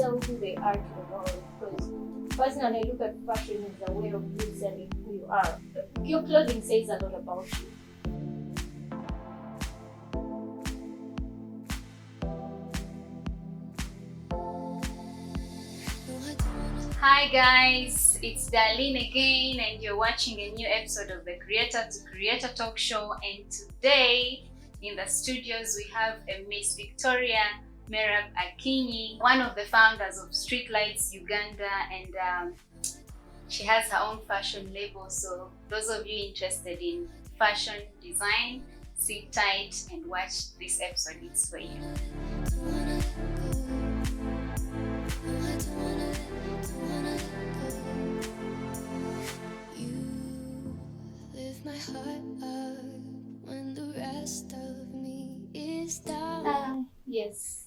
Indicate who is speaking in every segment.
Speaker 1: sell who they are to the world. Because personally, I look at fashion as a way of you selling who you are. Your clothing says a lot about you.
Speaker 2: Hi guys, it's Darlene again, and you're watching a new episode of the Creator to Creator Talk Show. And today in the studios we have a Miss Victoria Merab Akinyi, one of the founders of Streetlights Uganda, and she has her own fashion label. So those of you interested in fashion design, sit tight and watch this episode. It's for you.
Speaker 3: My heart up when the rest of me is down.
Speaker 2: Yes,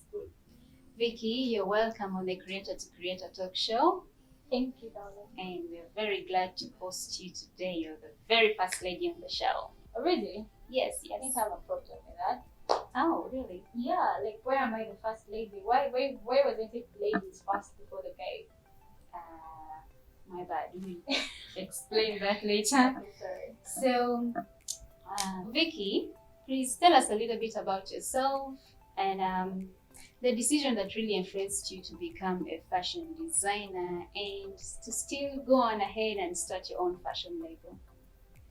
Speaker 2: Vicky, you're welcome on the Creator to Creator Talk Show.
Speaker 1: Thank you, darling.
Speaker 2: And we're very glad to host you today. You're the very first lady on the show.
Speaker 1: Oh, really?
Speaker 2: Yes.
Speaker 1: I didn't have a problem with that.
Speaker 2: Oh, really?
Speaker 1: Yeah, like where am I the first lady? Why wasn't it ladies first before the guy?
Speaker 2: My bad. We'll explain that later.
Speaker 1: I'm sorry.
Speaker 2: So, Vicky, please tell us a little bit about yourself and the decision that really influenced you to become a fashion designer and to still go on ahead and start your own fashion label.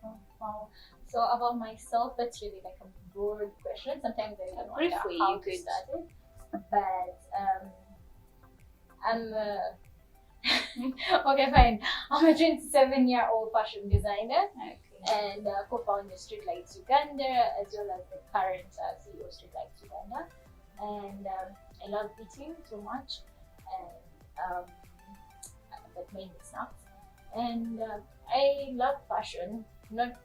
Speaker 1: Oh, wow. So about myself, that's really like a broad question. Sometimes I don't know
Speaker 2: Briefly,
Speaker 1: how
Speaker 2: you
Speaker 1: to
Speaker 2: could
Speaker 1: start it. But I'm okay, fine. I'm a 27-year-old fashion designer.
Speaker 2: Okay.
Speaker 1: And co-founder Streetlights Uganda, as well as the current CEO of Streetlights Uganda. And I love eating so much, and but mainly snacks. And I love fashion, not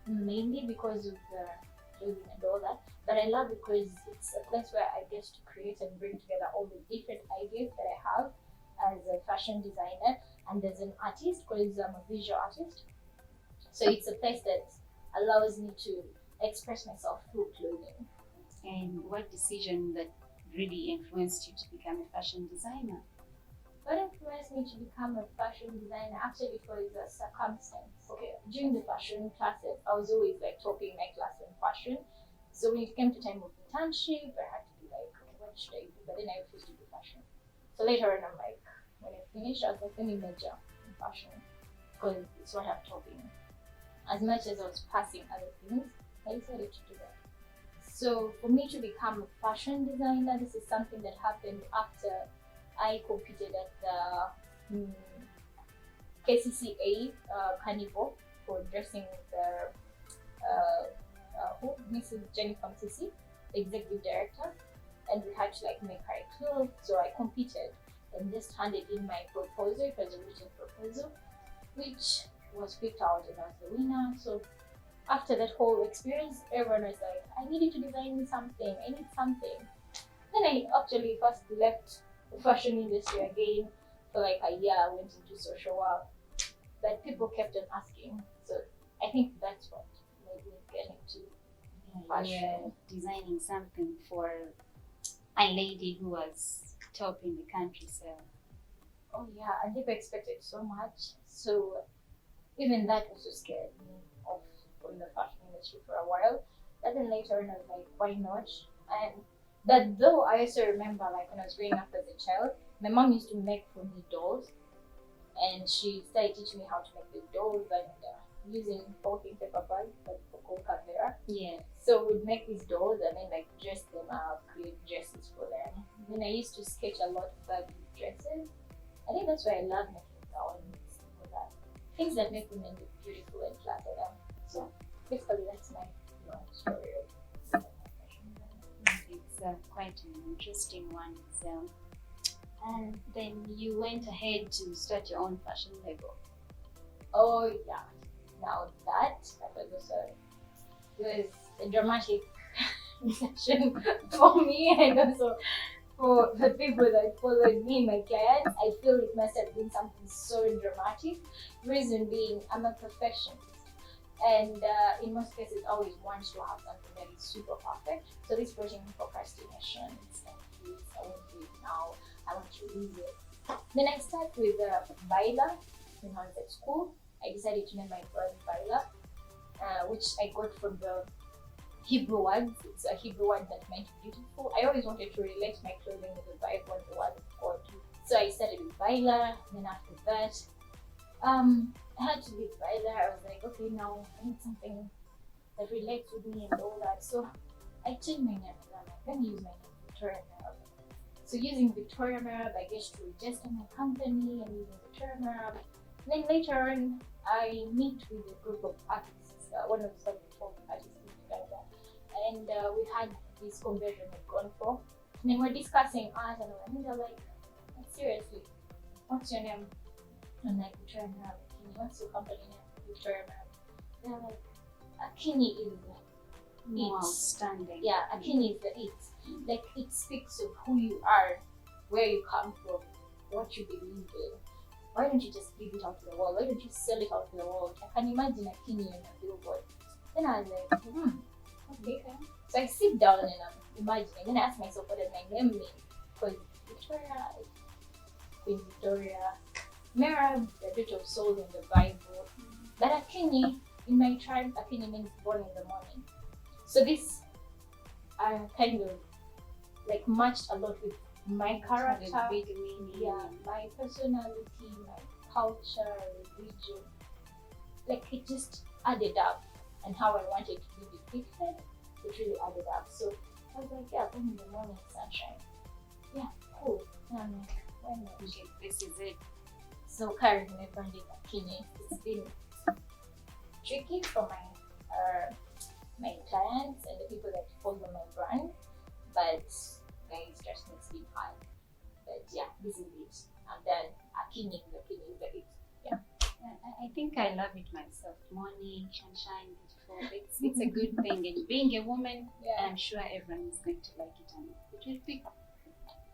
Speaker 1: mainly because of the clothing and all that, but I love it because it's a place where I get to create and bring together all the different ideas that I have as a fashion designer and as an artist, because I'm a visual artist. So it's a place that allows me to express myself through clothing.
Speaker 2: And what decision that really influenced you to become a fashion designer?
Speaker 1: What influenced me to become a fashion designer actually was a circumstance. Okay, during the fashion classes, I was always like topping my class in fashion. So when it came to time of internship, I had to be like, okay, what should I do? But then I refused to do fashion. So later on, I'm like, when I finished, I was like, let me major in fashion because it's what I'm topping. As much as I was passing other things, I decided to do that. So for me to become a fashion designer, this is something that happened after I competed at the KCCA carnival for dressing with Mrs. Jennifer Msisi, the executive director, and we had to like make her clothes. So I competed and just handed in my proposal. It was a written proposal, which was picked out and I was the winner. So after that whole experience, everyone was like, I needed to design something, I need something. Then I actually first left the fashion industry again for like a year. I went into social work, but people kept on asking. So I think that's what made me get into fashion.
Speaker 2: Designing something for a lady who was top in the country, so.
Speaker 1: Oh yeah, and people expected so much. So even that also scared me off from the fashion industry for a while. But then later on I was like, why not? And but though I also remember like when I was growing up as a child, my mom used to make for me dolls, and she started teaching me how to make the dolls and using folding paper bags like for camera.
Speaker 2: Yeah.
Speaker 1: So we'd make these dolls and then like dress them up, create dresses for them. Then I used to sketch a lot of fabric dresses. I think that's why I love making gowns for that. Things that make women look beautiful and flatter them. So basically that's my story of
Speaker 2: It's quite an interesting one. So, and then you went ahead to start your own fashion label.
Speaker 1: Oh yeah. Now that was also was a dramatic session for me and also for the people that followed me, my clients. I feel it must have been something so dramatic. Reason being, I'm a perfectionist. And in most cases, I always want to have something that is super perfect. So this brought in procrastination. It's like, I won't do it now. I want to use it. Then I start with Baila. When I was at school, I decided to name my brand Baila, which I got from the Hebrew words. It's a Hebrew word that meant beautiful. I always wanted to relate my clothing with the Bible and the word of God. So I started with Baila. Then after that, I had to leave Baila. I was like, okay, now I need something that relates with me and all that. So I changed my name. I'm like, let me use my name, Victoria Merab. So using Victoria Merab, I get to register my company and using Victoria Merab. Then later on, I meet with a group of artists, one of the top artists in Uganda, and we had this conversion we'd gone for. And then we're discussing art, and they're like, seriously, what's your name? I'm like, Victoria Merab. What's your company name? Victoria Merab. They're like, Akini is the it.
Speaker 2: Outstanding.
Speaker 1: Yeah, Akini is the it. Like, it speaks of who you are, where you come from, what you believe in. Why don't you just give it out to the world? Why don't you sell it out to the world? I can imagine Akini on a billboard. Then I was like, okay. So I sit down and I'm imagining. Then I ask myself, what does my name mean? Because Victoria, Queen Victoria, Merab, the daughter of soul in the Bible. But Akini, in my tribe, Akini means born in the morning. So this kind of like matched a lot with my character,
Speaker 2: Big meaning.
Speaker 1: yeah, my personality, my culture, religion. Like it just added up, and how I wanted to be depicted, it really added up. So I was like, yeah, born in the morning, sunshine. Yeah, cool. And I'm like, why not?
Speaker 2: Okay, this is it.
Speaker 1: So currently my branding Akini, it's been tricky for my clients and the people that follow my brand, but guys, trust me, it's been hard. But yeah, this is it. I'm done. Akini is the it. Yeah.
Speaker 2: I think I love it myself. Morning, sunshine, beautiful. It's a good thing. And being a woman,
Speaker 1: Yeah.
Speaker 2: I'm sure everyone is going to like it. And it will pick.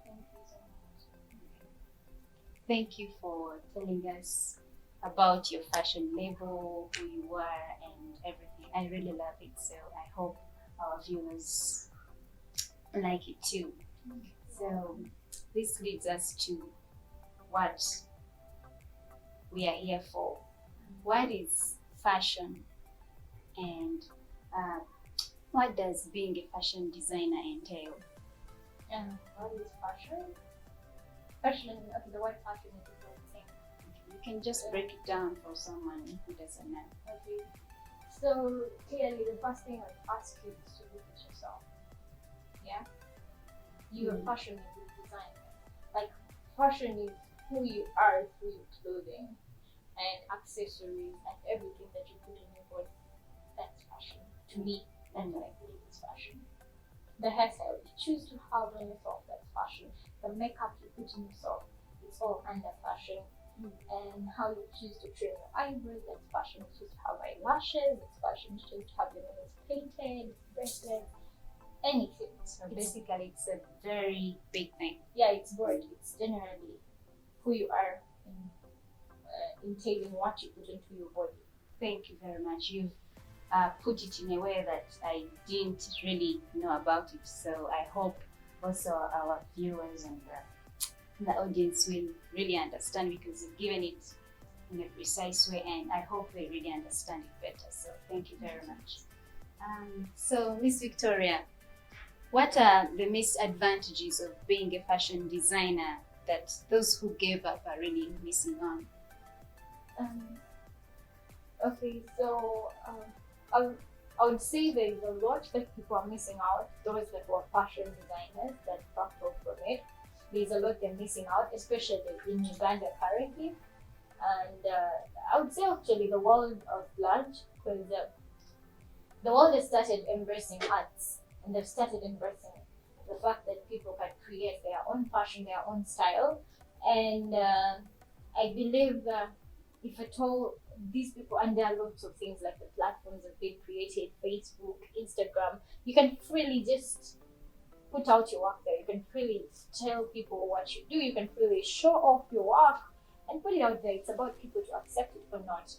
Speaker 1: Thank you so much.
Speaker 2: Thank you for telling us about your fashion label, who you are, and everything. I really love it. So I hope our viewers like it too. So this leads us to what we are here for. What is fashion, and what does being a fashion designer entail?
Speaker 1: And what is fashion? Fashion, okay, the word fashion is the whole thing.
Speaker 2: You can just break it down for someone who doesn't know.
Speaker 1: Okay. So clearly the first thing I'd ask you is to look at yourself. Yeah? You are fashion is your design. Like fashion is who you are through your clothing and accessories and everything that you put in your body. That's fashion. To me, that's what I believe is fashion. The hairstyle you choose to have on yourself, that's fashion. The makeup you put in yourself, it's all under fashion. And how you choose to trim your eyebrows, that's fashion. You choose to have eyelashes, it's fashion. You choose to have your nails painted, bracelets, anything.
Speaker 2: So basically, it's a very big thing.
Speaker 1: Yeah, it's broad. It's generally who you are entailing what you put into your body.
Speaker 2: Thank you very much. You've put it in a way that I didn't really know about it. So I hope also our viewers and the audience will really understand, because you've given it in a precise way, and I hope they really understand it better. So thank you very much. So Miss Victoria, what are the misadvantages of being a fashion designer that those who gave up are really missing on?
Speaker 1: Okay, so I would say there is a lot that people are missing out. Those that were fashion designers that backed off from it, there's a lot they're missing out, especially in Uganda currently. And I would say actually the world at large, because the world has started embracing arts, and they've started embracing the fact that people can create their own fashion, their own style. And I believe if at all these people, and there are lots of things like the platforms have been created, Facebook, Instagram, you can freely just put out your work there. You can freely tell people what you do. You can freely show off your work and put it out there. It's about people to accept it or not.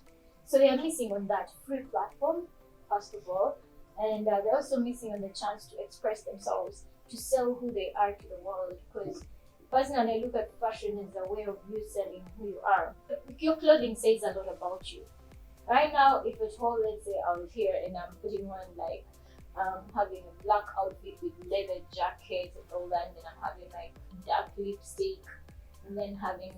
Speaker 1: So they are missing on that free platform, first of all, and they're also missing on the chance to express themselves, to sell who they are to the world, because Personally, I look at fashion as a way of you selling who you are. Your clothing says a lot about you. Right now, if at all, let's say I was here and I'm putting on like having a black outfit with leather jacket and all that, and then I'm having like dark lipstick, and then having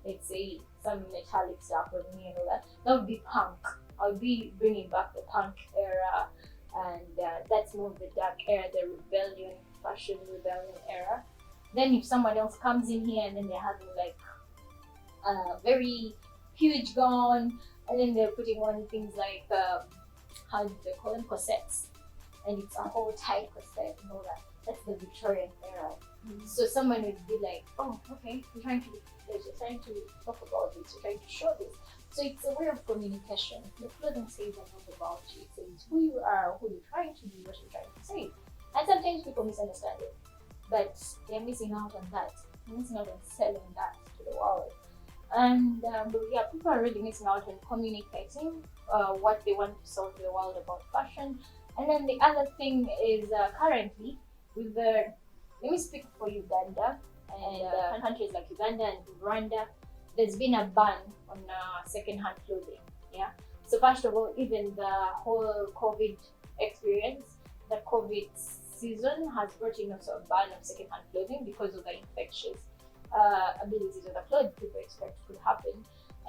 Speaker 1: let's say some metallic stuff on me and all that, that would be punk. I would be bringing back the punk era, and that's more of the dark era, the rebellion, fashion rebellion era. Then if someone else comes in here and then they're having like a very huge gown, and then they're putting on things like how do they call them, corsets, and it's a whole tight corset and all that. That's the Victorian era. So someone would be like, oh, okay, you're trying to talk about this, you're trying to show this. So it's a way of communication. The clothing says a lot about you. It says who you are, who you're trying to be, what you're trying to say. And sometimes people misunderstand it, but they're missing out on that. They're missing out on selling that to the world. And yeah, people are really missing out on communicating what they want to sell to the world about fashion. And then the other thing is currently with the, let me speak for Uganda and countries like Uganda and Rwanda, there's been a ban on second-hand clothing. Yeah. So first of all, even the whole COVID experience, the COVID season has brought in also a ban of second-hand clothing because of the infectious abilities of the clothes people expect could happen.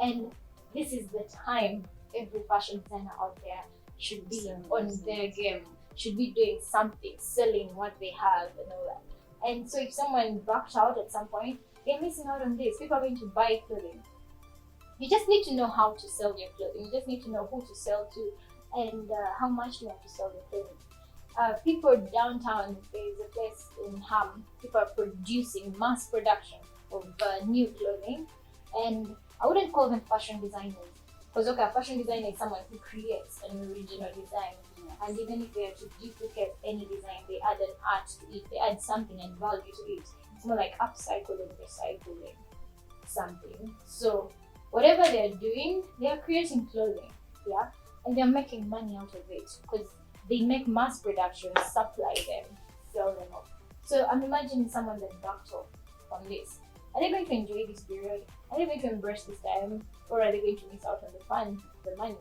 Speaker 1: And this is the time every fashion designer out there should be on their game, should be doing something, selling what they have and all that. And so if someone backed out at some point, they're missing out on this. People are going to buy clothing. You just need to know how to sell your clothing. You just need to know who to sell to and how much you want to sell your clothing. People downtown, there's a place in Ham, people are producing mass production of new clothing, and I wouldn't call them fashion designers, because okay, a fashion designer is someone who creates an original design, and even if they are to duplicate any design, they add an art to it, they add something and value to it. It's more like upcycling, recycling something. So whatever they're doing, they are creating clothing, yeah, and they're making money out of it because they make mass production, supply them, sell them off. So I'm imagining someone that backed off on this. Are they going to enjoy this period? Are they going to embrace this time? Or are they going to miss out on the fun, the money,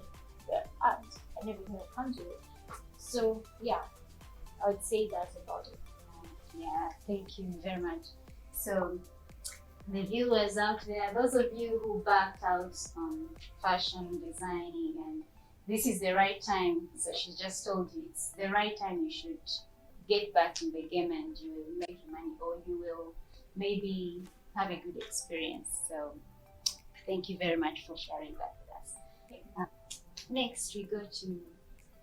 Speaker 1: the art, and everything that comes with it? So yeah, I would say that about it.
Speaker 2: Yeah, thank you very much. So the viewers out there, those of you who backed out on fashion designing, and this is the right time. So she just told you it's the right time you should get back in the game and you will make money, or you will maybe have a good experience. So thank you very much for sharing that with us. Next, we go to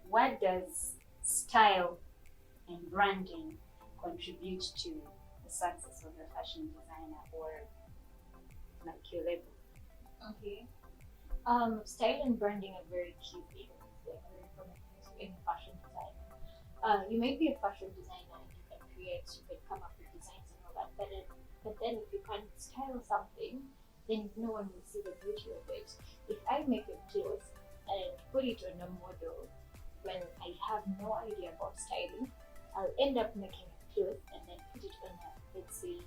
Speaker 2: what does style and branding contribute to the success of the fashion designer or like your label?
Speaker 1: Okay. Style and branding are very key things, like very important things in fashion design. You may be a fashion designer and you can create, you can come up with designs and all that, but then if you can't style something, then no one will see the beauty of it. If I make a cloth and put it on a model when I have no idea about styling, I'll end up making a cloth and then put it on a, let's say,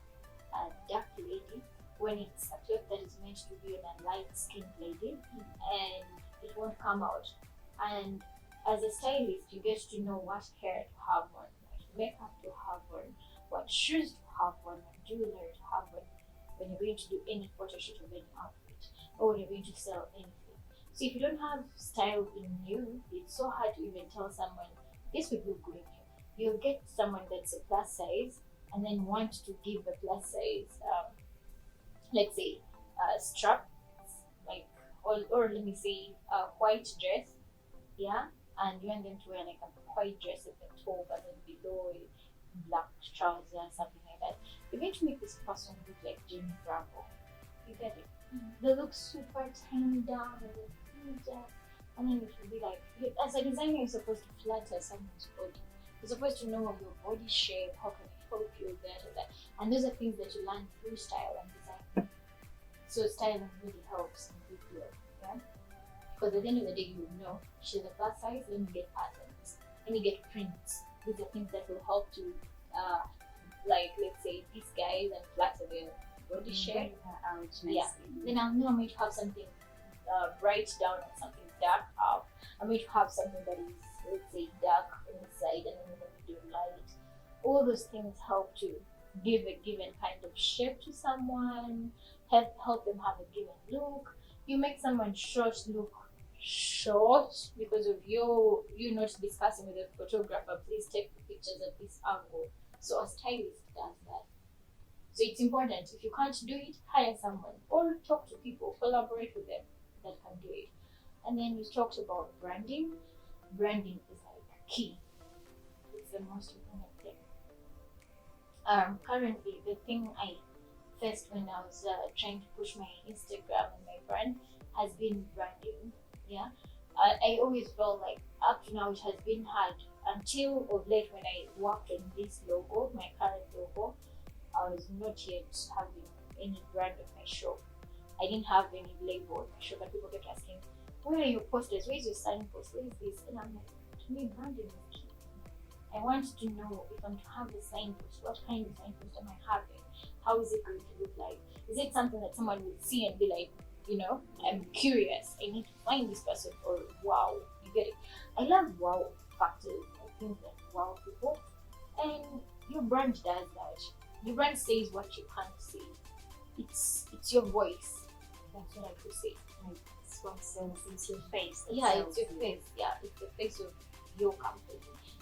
Speaker 1: a dark lady, when it's a cloth that is meant to be on a light-skinned lady, and it won't come out. And as a stylist, you get to know what hair to have on, what makeup to have on, what shoes to have on, what jewelry to have on, when you're going to do any photo shoot of any outfit, or when you're going to sell anything. So if you don't have style in you, it's so hard to even tell someone, this would look good on you. You'll get someone that's a plus size and then want to give a plus size, let's say, strap, like, or let me say, a white dress, yeah, and you want them to wear like a white dress at the top and then below a black trousers, something like that. You're going to make this person look like Jimmy Bravo. You get it? They look super toned down and and then it will be like, as a designer, you're supposed to flatter someone's body. You're supposed to know your body shape, how can it help you with that and that. And those are things that you learn through style and design. So styling really helps in good look, yeah? Because at the end of the day, you know, she's a plus size, let me get patterns, let me get prints. These are things that will help to like let's say these guys and flatter their body shape.
Speaker 2: Yeah.
Speaker 1: Then I'm going to have something bright down and something dark up. I'm going to have something that is, let's say, dark inside and then in the middle light. All those things help to give a given kind of shape to someone, help them have a given look. You make someone short look short because of you're not discussing with a photographer, please take the pictures at this angle. So a stylist does that. So it's important. If you can't do it, hire someone or talk to people, collaborate with them that can do it. And then we talked about branding. Branding is like key. It's the most important thing. Currently, the thing I faced when I was trying to push my Instagram and my brand has been branding. Yeah, I always felt like up to now it has been hard until of late when I worked on this logo, my current logo. I was not yet having any brand of my shop. I didn't have any label on my shop, and people kept asking, "Where are your posters? Where's your signpost? Where is this?" And I'm like, to me, branding is key. I want to know if I'm to have a signpost, what kind of signpost am I having? How is it going to look like? Is it something that someone will see and be like, I'm curious, I need to find this person, or wow, you get it? I love wow factors. I think that wow people, and your brand does that. Your brand says what you can't say. It's your voice. That's what I could say.
Speaker 2: Like it's what sells, it's your face.
Speaker 1: It's your face. Yeah, it's the face of your company.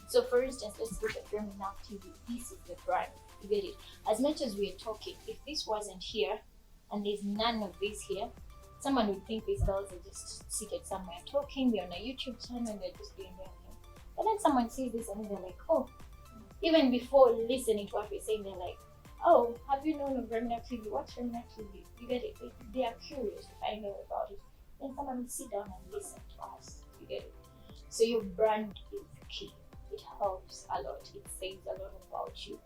Speaker 1: So for instance, let's look at Reminac TV. This is the brand. You get it? As much as we're talking, if this wasn't here and there's none of this here, someone would think these girls are just seated somewhere talking, they're on a YouTube channel and they're just doing their thing. But then someone sees this and they're like, oh, even before listening to what we're saying, they're like, oh, have you known of Reminac TV? What's Reminac TV? You get it? They are curious to find out about it. Then someone will sit down and listen to us. You get it? So your brand is key. It helps a lot. It says a lot about you.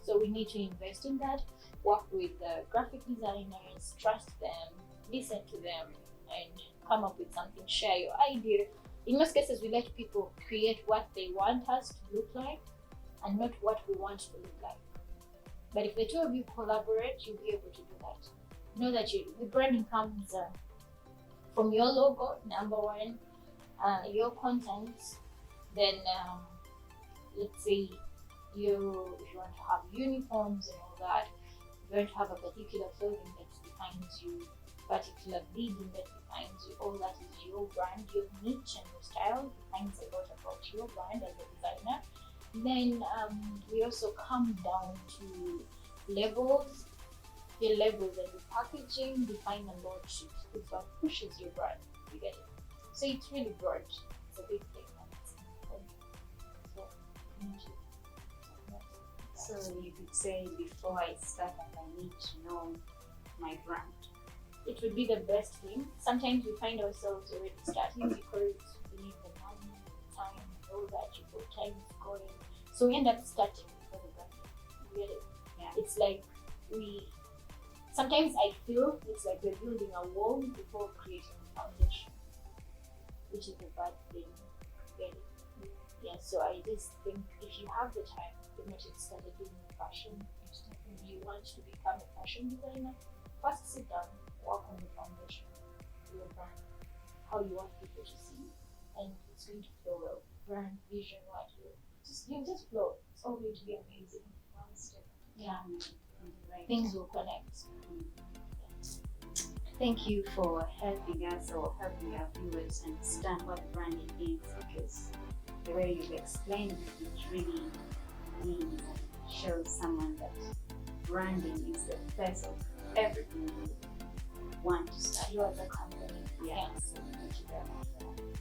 Speaker 1: So we need to invest in that, work with graphic designers, trust them, listen to them, and come up with something, share your idea. In most cases, we let people create what they want us to look like and not what we want to look like. But if the two of you collaborate, you'll be able to do that. Know that the branding comes from your logo, number one, your content, then let's say if you want to have uniforms and all that, you're going to have a particular clothing that defines you, particular bleeding that defines you, all that is your brand, your niche and your style defines a lot about your brand as a designer. Then we also come down to labels. Your labels and your packaging define a lot. It's what pushes your brand. You get it? So it's really broad. It's a big thing.
Speaker 2: So you could say before I start, I need to know my brand.
Speaker 1: It would be the best thing. Sometimes we find ourselves already starting because we need the money, the time, and all that. You put time is going. So we end up starting before the brand. You get it?
Speaker 2: Yeah.
Speaker 1: It's like sometimes I feel it's like we're building a wall before creating a foundation, which is a bad thing. Get it? Yeah, so I just think if you have the time, even if you started doing fashion, you want to become a fashion designer, first sit down, work on the foundation, your brand, how you want people to see you, and it's going to flow well. Brand, vision, what you just flow. It's all going to be amazing.
Speaker 2: One step.
Speaker 1: Yeah,
Speaker 2: Right.
Speaker 1: things will connect.
Speaker 2: Thank you for helping us or helping our viewers understand what branding is, because the way you've explained it really means shows someone that branding is the face of everything you want to start.
Speaker 1: You as a company.
Speaker 2: Yeah. So thank you very much for that.